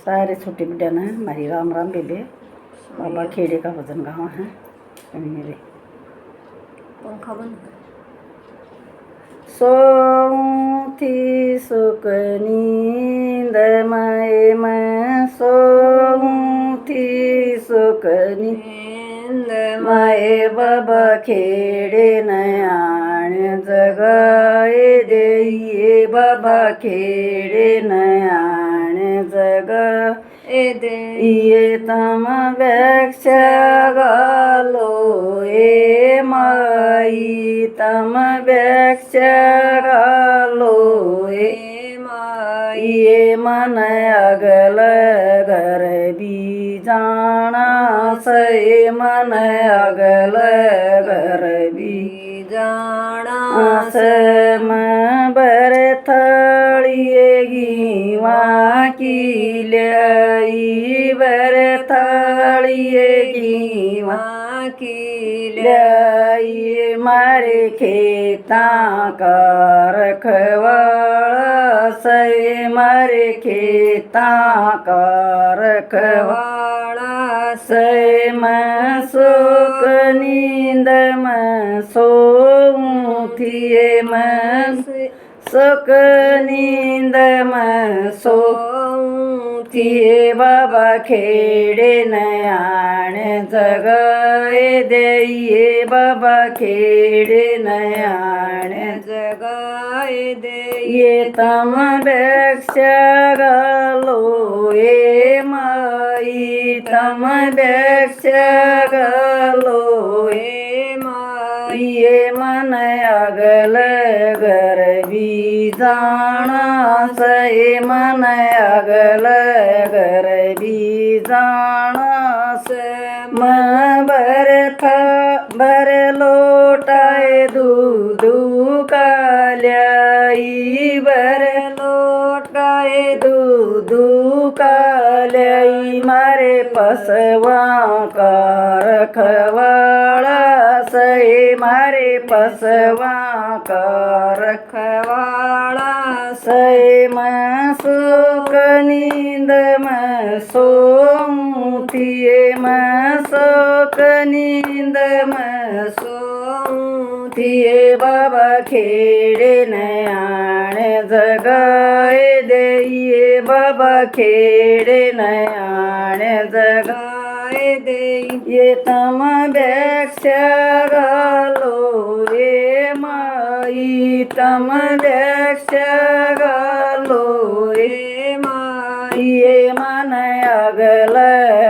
सारे छोटे बिटिया ने हमारी राम राम बेबे। बाबा खेड़े का भजन गाँव है मेरे। पंखा बंद कर। सोऊं थी सुख नींद मैं सोऊं थी सुख नींद माए बाबा खेड़े नयाण जगाए देइए बाबा खेड़े नयाण जगाए देइए तम वृक्षा गालो ए माई तम वृक्षा गालो ए माई ये मन अगल घर भी जाना से मन अगल घर भी जाना से मैं बर थड़िएगी वहाँ की लाई बर थड़िएगी वहाँ की लाई मारे खेता का रखवाड़ा से मारे खेता का रखवाड़ा से मैं सुख नींद में सोऊं थी मैं सुख नींद में सोऊं थी बाबा खेड़े नयाण जगाए देइए बाबा खेड़े नयाण जगाए देइए तम वृक्षा गालो ए माई तम वृक्षा गालो ए माई ये मन अगल घर भी जाना से मन अगल घर भी जाना से मैं भर लोटाए दूध का लाई भर लोटाए दूध का लाई मारे पसवा का रखवाड़ा से मारे पसवा का रखवाड़ा से मैं सुख नींद में सोऊं थी मैं सुख नींद में सोऊं थी बाबा खेड़े नयाण जगाए देइए बाबा खेड़े नयाण जगाए देइए तम वृक्षा गालो ए माई तम वृक्षा गालो ए माई ये मन अगल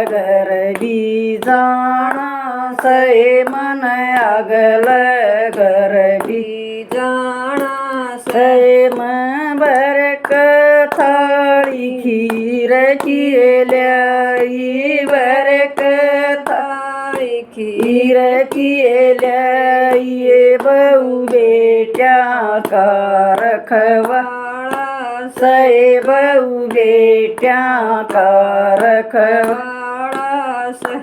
घर भी जाना से मन अगल घर भी जाना से मैं बरक थाली खीर किए लाई बरक थाली खीर किए लाइए बहू बेटा का रखवाड़ा से बहू बेटा का रखवाड़ा से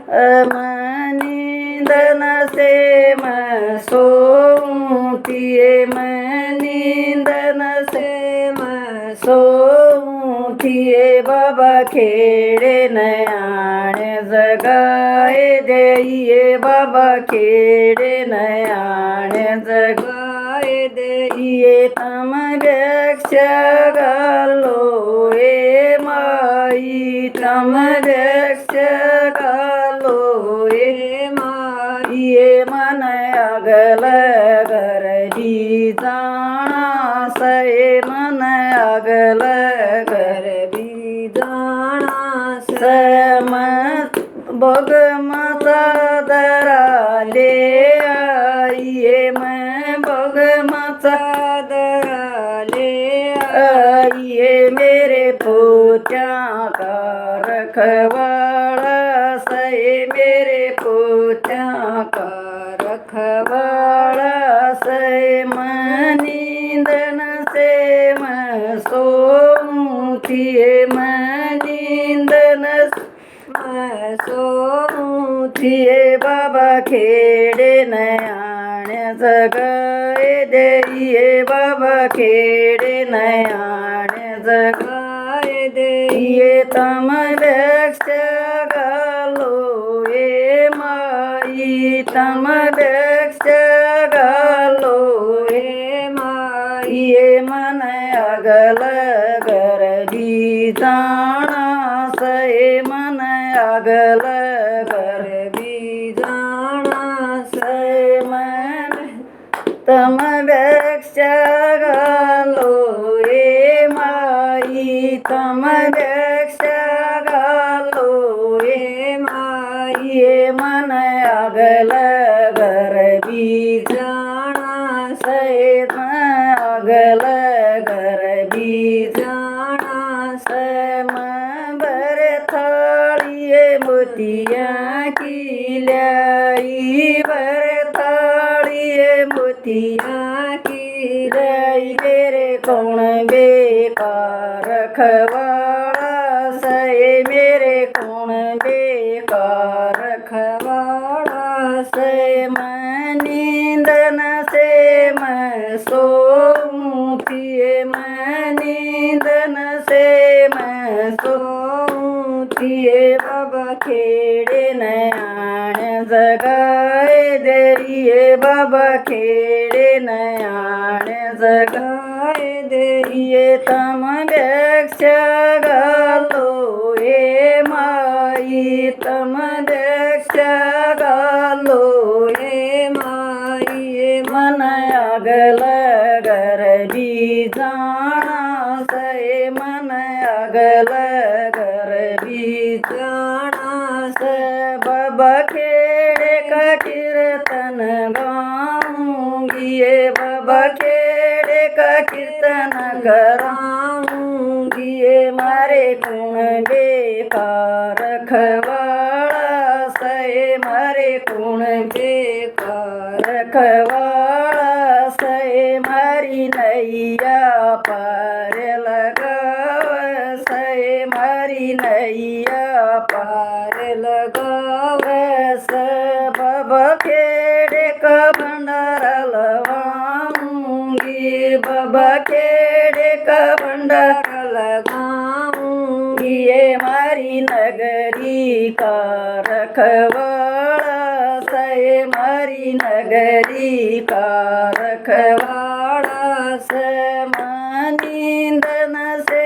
नींद न से मैं सोऊं थी मैं नींद न से मैं सोऊं थी बाबा खेड़े नयाण जगाए देइए बाबा खेड़े नयाण जगाए देइए तम वृक्षा गालो ए माई तम वृक्षा गालो ए माई ये मन अगल घर भी जाना से मन अगल घर भी जाना से मैं भोग माता दरा ले आइए मैं भोग माता दरा ले आइए मेरे पोचा का रखवाड़ा से मेरे पोचा का रखवाड़ा से मैं नींद न से मैं सोऊं थी मैं नींद न मैं सोऊं थी बाबा खेड़े नयाण जगाए देइए बाबा खेड़े नयाण जगाए देइए तम व्यक्ष गालो ए माई तम व्यक्ष गालो ए माई ये मन अगल गरबी जाना से मन अगल गरबी जाना से मन तम व्यक्ष गालो ए माई तम व्यक्ष गालो ए माई ये मन अगल गरबी जाना से अगल गरबी जाना से बर थाड़िए मोतिया की लाई बर थाड़िए मोतिया की लाई मेरे कौन बेकार रखवाड़ा से मेरे कौन बेकार रखवाड़ा से मैं नींदन से मैं सोऊं थिए मैं नींदन से मैं सोऊं थिए बाबा खेड़े नयाण जगाए देरिए बाबा खेड़े नयाण जगाए देरिए तम व्यक्ष गालो ए माई तम व्यक्ष गालो ए माई मन अगल गरबी जाना से मन अगल गरबी जाना से बाबा खेड़े का कीर्तन गाऊंगी ये बाबा खेड़े का कीर्तन कराऊंगी ये मारे गुण बेकार रखवाड़ा से मारे गुण बेकार रखवाड़ा से मारी नैया पार लगाव से मारी नैया पार लगाव से बाबा खेड़े का भंडारा लगाऊंगी बाबा खेड़े का भंडारा लगाऊंगी ये मारी नगरी का रखवाड़ा से मारी नगरी का रखवाड़ा से मैं नींदन से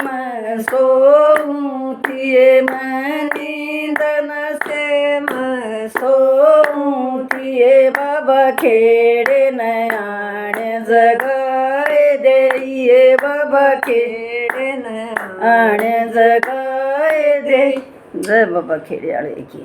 मैं सोऊं थिए मैं नींदन से मैं सोऊं थिए बाबा खेड़े नयाण जगाए देइए बाबा खेड़े नयाण जगाए दे जय बाबा खेड़े वाले की।